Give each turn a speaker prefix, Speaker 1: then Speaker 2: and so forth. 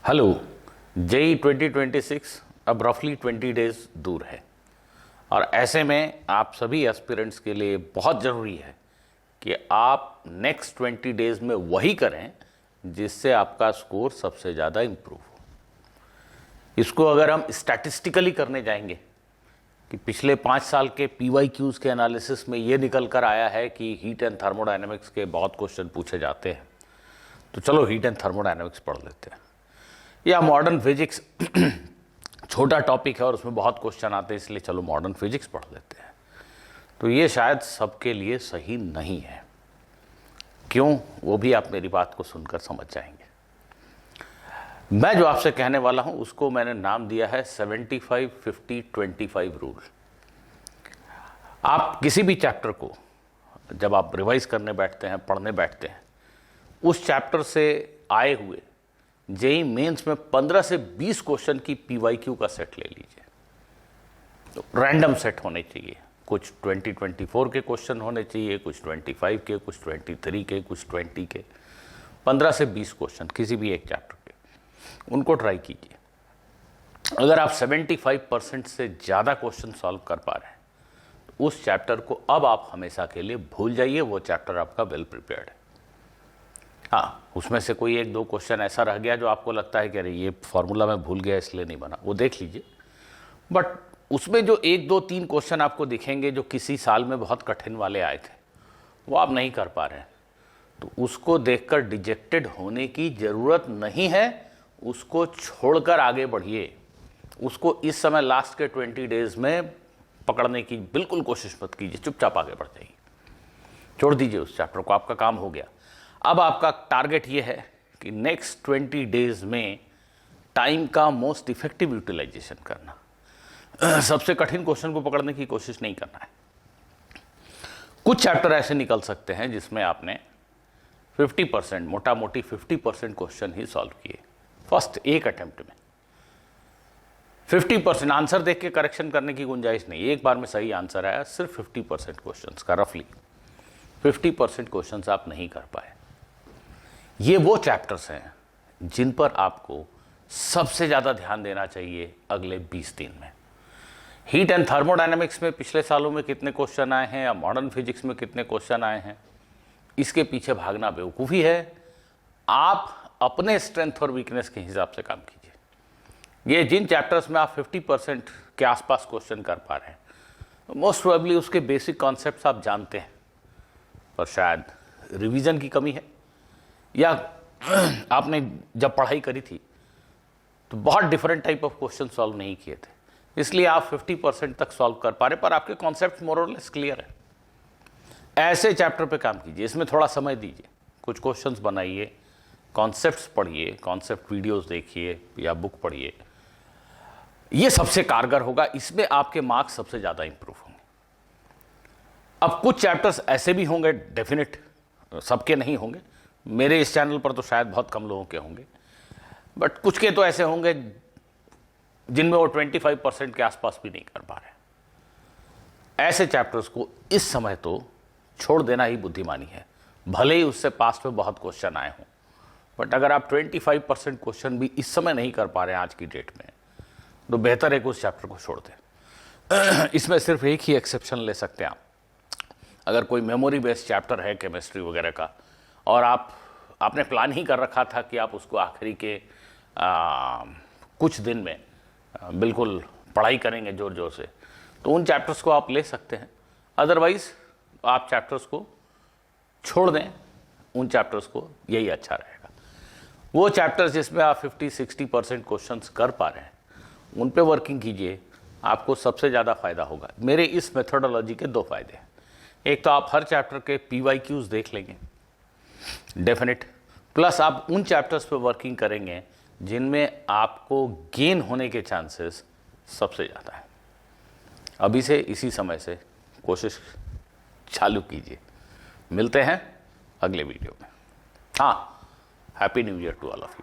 Speaker 1: Hello. JEE 2026 अब रफली 20 days दूर है और ऐसे में आप सभी एस्पिरेंट्स के लिए बहुत ज़रूरी है कि आप नेक्स्ट 20 डेज में वही करें जिससे आपका स्कोर सबसे ज़्यादा इम्प्रूव हो। इसको अगर हम स्टैटिस्टिकली करने जाएंगे कि पिछले 5 साल के PYQs के एनालिसिस में ये निकल कर आया है कि हीट एंड थर्मोडायनेमिक्स के बहुत क्वेश्चन पूछे जाते हैं, तो चलो हीट एंड थर्मोडायनेमिक्स पढ़ लेते हैं। या मॉडर्न फिजिक्स छोटा टॉपिक है और उसमें बहुत क्वेश्चन आते हैं, इसलिए चलो मॉडर्न फिजिक्स पढ़ लेते हैं। तो ये शायद सबके लिए सही नहीं है। क्यों, वो भी आप मेरी बात को सुनकर समझ जाएंगे। मैं जो आपसे कहने वाला हूं उसको मैंने नाम दिया है 75-50-25 रूल। आप किसी भी चैप्टर को जब आप रिवाइज करने बैठते हैं, पढ़ने बैठते हैं, उस चैप्टर से आए हुए जेई मेंस में 15 से 20 क्वेश्चन की PYQ का सेट ले लीजिए। तो रैंडम सेट होने चाहिए, कुछ 2024 के क्वेश्चन होने चाहिए, कुछ 25 के, कुछ 23 के, कुछ 20 के। 15 से 20 क्वेश्चन किसी भी एक चैप्टर के, उनको ट्राई कीजिए। अगर आप 75% से ज़्यादा क्वेश्चन सॉल्व कर पा रहे हैं तो उस चैप्टर को अब आप हमेशा के लिए भूल जाइए। वो चैप्टर आपका वेल प्रिपेयर्ड है। हाँ, उसमें से कोई 1-2 क्वेश्चन ऐसा रह गया जो आपको लगता है कि अरे ये फॉर्मूला मैं भूल गया इसलिए नहीं बना, वो देख लीजिए। बट उसमें जो 1-2-3 क्वेश्चन आपको दिखेंगे जो किसी साल में बहुत कठिन वाले आए थे, वो आप नहीं कर पा रहे हैं, तो उसको देखकर डिजेक्टेड होने की ज़रूरत नहीं है। उसको छोड़कर आगे बढ़िए। उसको इस समय लास्ट के 20 डेज में पकड़ने की बिल्कुल कोशिश मत कीजिए, चुपचाप आगे बढ़ जाइए, छोड़ दीजिए उस चैप्टर को, आपका काम हो गया। अब आपका टारगेट ये है कि नेक्स्ट 20 डेज में टाइम का मोस्ट इफेक्टिव यूटिलाइजेशन करना। सबसे कठिन क्वेश्चन को पकड़ने की कोशिश नहीं करना है। कुछ चैप्टर ऐसे निकल सकते हैं जिसमें आपने 50%, मोटा मोटी 50% क्वेश्चन ही सॉल्व किए फर्स्ट एक अटेम्प्ट में। 50% आंसर देख के करेक्शन करने की गुंजाइश नहीं। एक बार में सही आंसर आया सिर्फ 50% क्वेश्चंस का, रफली 50% क्वेश्चंस आप नहीं कर पाए। ये वो चैप्टर्स हैं जिन पर आपको सबसे ज़्यादा ध्यान देना चाहिए अगले 20 दिन में। हीट एंड थर्मोडायनेमिक्स में पिछले सालों में कितने क्वेश्चन आए हैं या मॉडर्न फिजिक्स में कितने क्वेश्चन आए हैं, इसके पीछे भागना बेवकूफ़ी है। आप अपने स्ट्रेंथ और वीकनेस के हिसाब से काम कीजिए। ये जिन चैप्टर्स में आप 50% के आसपास क्वेश्चन कर पा रहे हैं, मोस्ट प्रोबेबली उसके बेसिक कॉन्सेप्ट्स आप जानते हैं, पर शायद रिवीजन की कमी है, या आपने जब पढ़ाई करी थी तो बहुत different type of question solve नहीं किए थे, इसलिए आप 50% तक सॉल्व कर पा रहे, पर आपके कॉन्सेप्ट मोर और लेस क्लियर है। ऐसे चैप्टर पे काम कीजिए, इसमें थोड़ा समय दीजिए, कुछ क्वेश्चंस बनाइए, कॉन्सेप्ट्स पढ़िए, कॉन्सेप्ट वीडियोस देखिए या बुक पढ़िए। ये सबसे कारगर होगा, इसमें आपके मार्क्स सबसे ज़्यादा इंप्रूव होंगे। अब कुछ चैप्टर्स ऐसे भी होंगे, डेफिनेट सबके नहीं होंगे, मेरे इस चैनल पर तो शायद बहुत कम लोगों के होंगे, बट कुछ के तो ऐसे होंगे जिनमें वो 25% के आसपास भी नहीं कर पा रहे। ऐसे चैप्टर्स को इस समय तो छोड़ देना ही बुद्धिमानी है। भले ही उससे पास्ट में बहुत क्वेश्चन आए हों, बट अगर आप 25% क्वेश्चन भी इस समय नहीं कर पा रहे हैं आज की डेट में, तो बेहतर है कि उस चैप्टर को छोड़ दें। इसमें सिर्फ एक ही एक्सेप्शन ले सकते हैं आप। अगर कोई मेमोरी बेस्ड चैप्टर है केमिस्ट्री वगैरह का और आपने प्लान ही कर रखा था कि आप उसको आखिरी के कुछ दिन में बिल्कुल पढ़ाई करेंगे जोर जोर से, तो उन चैप्टर्स को आप ले सकते हैं। अदरवाइज आप चैप्टर्स को छोड़ दें, उन चैप्टर्स को, यही अच्छा रहेगा। वो चैप्टर्स जिसमें आप 50-60% क्वेश्चंस कर पा रहे हैं उन पे वर्किंग कीजिए, आपको सबसे ज़्यादा फायदा होगा। मेरे इस मेथोडोलॉजी के 2 फायदे हैं। एक तो आप हर चैप्टर के PYQs देख लेंगे डेफिनेट, प्लस आप उन चैप्टर्स पे वर्किंग करेंगे जिनमें आपको गेन होने के चांसेस सबसे ज़्यादा है। अभी से इसी समय से कोशिश चालू कीजिए। मिलते हैं अगले वीडियो में। हाँ, happy new year to all of you.